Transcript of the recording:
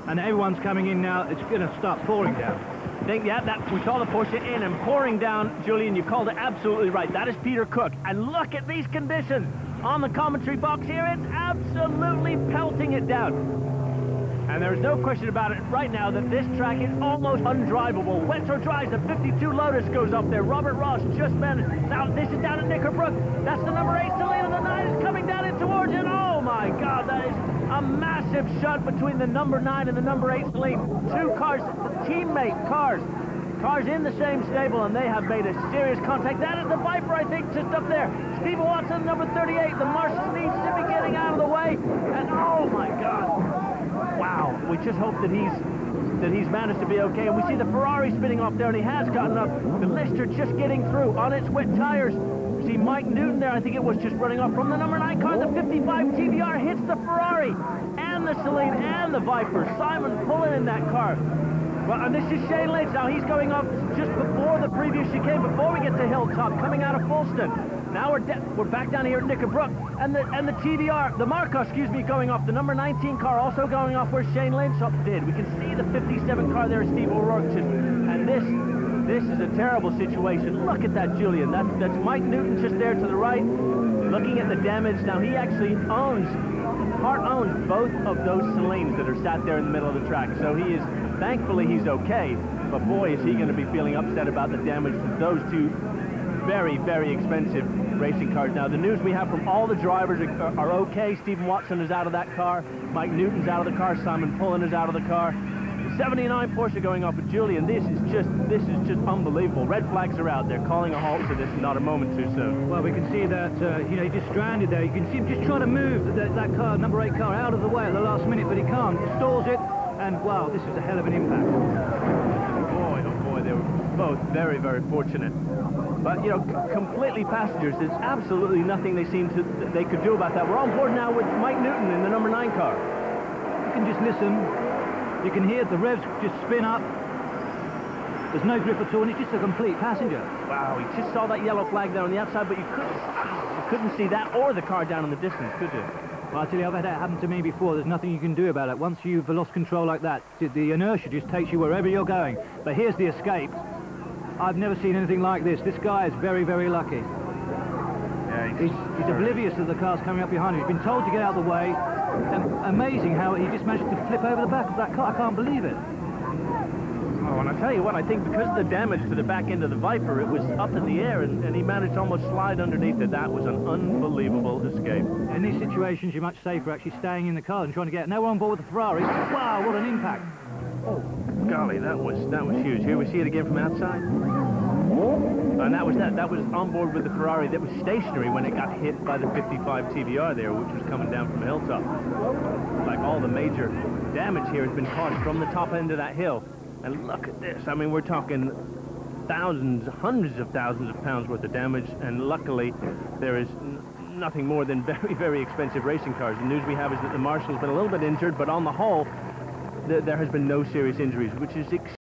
and everyone's coming in now. It's going to start pouring down. Yeah, we saw the Porsche in and pouring down, Julian. You called it absolutely right. That is Peter Cook. And look at these conditions on the commentary box here. It's absolutely pelting it down. And there's no question about it right now that this track is almost undrivable. Wet or dry, the 52 Lotus goes up there. Robert Ross just managed. Now this is down at Knickerbrook. That's the number 8 Selena. The 9 is coming down in towards it. Oh my God, that is a massive shunt between the number 9 and the number 8 Selene. Two cars, teammate cars. Cars in the same stable, and they have made a serious contact. That is the Viper, I think, just up there. Steve Watson, number 38. The Marshall needs to be getting out of the way. And oh my God. Wow, we just hope that he's managed to be okay. And we see the Ferrari spinning off there, and he has gotten up. The Lister just getting through on its wet tires. See Mike Newton there, I think it was just running off from the number 9 car. The 55 TVR hits the Ferrari and the Selene and the Viper. Simon pulling in that car. Well, and this is Shane Lynch. Now he's going off just before the previous chicane, before we get to Hilltop, coming out of Fulston. Now we're back down here at Knickerbrook, and the TVR, the Marco, excuse me, going off. The number 19 car also going off where Shane Lynch did. We can see the 57 car there, Steve O'Rourke. And this is a terrible situation. Look at that, Julian. That's Mike Newton just there to the right, looking at the damage. Now he actually owns both of those Selenes that are sat there in the middle of the track. So he is, thankfully he's okay, but boy is he going to be feeling upset about the damage to those two very, very expensive racing cars. Now the news we have from all the drivers are okay. Stephen Watson is out of that car. Mike Newton's out of the car. Simon Pullen is out of the car. The 79 Porsche going off with Julian. This is just unbelievable. Red flags are out. They're calling a halt to this, not a moment too soon. Well, we can see that he just stranded there. You can see him just trying to move that car, number 8 car, out of the way at the last minute, but he can't. He stalls it, and wow, this is a hell of an impact. Boy, oh boy, they were both very, very fortunate. But, you know, completely passengers, there's absolutely nothing they could do about that. We're on board now with Mike Newton in the number 9 car. You can just listen. You can hear the revs just spin up. There's no grip at all, and it's just a complete passenger. Wow, we just saw that yellow flag there on the outside, but you couldn't see that or the car down in the distance, could you? Well, I'll tell you, I've had that happen to me before. There's nothing you can do about it. Once you've lost control like that, the inertia just takes you wherever you're going. But here's the escape. I've never seen anything like this. This guy is very, very lucky. Yeah, he's oblivious that the car's coming up behind him. He's been told to get out of the way. And amazing how he just managed to flip over the back of that car. I can't believe it. Oh, and I tell you what, I think because of the damage to the back end of the Viper, it was up in the air, and he managed to almost slide underneath it. That was an unbelievable escape. In these situations, you're much safer actually staying in the car and trying to get... Now we're on board with the Ferrari. Wow, what an impact. Oh, golly, that was huge. Here we see it again from outside. And that was on board with the Ferrari that was stationary when it got hit by the 55 TVR there, which was coming down from Hilltop. Like all the major damage here has been caused from the top end of that hill. And look at this. I mean, we're talking thousands, hundreds of thousands of pounds worth of damage, and luckily there is nothing more than very, very expensive racing cars. The news we have is that the Marshall's been a little bit injured, but on the whole, there has been no serious injuries, which is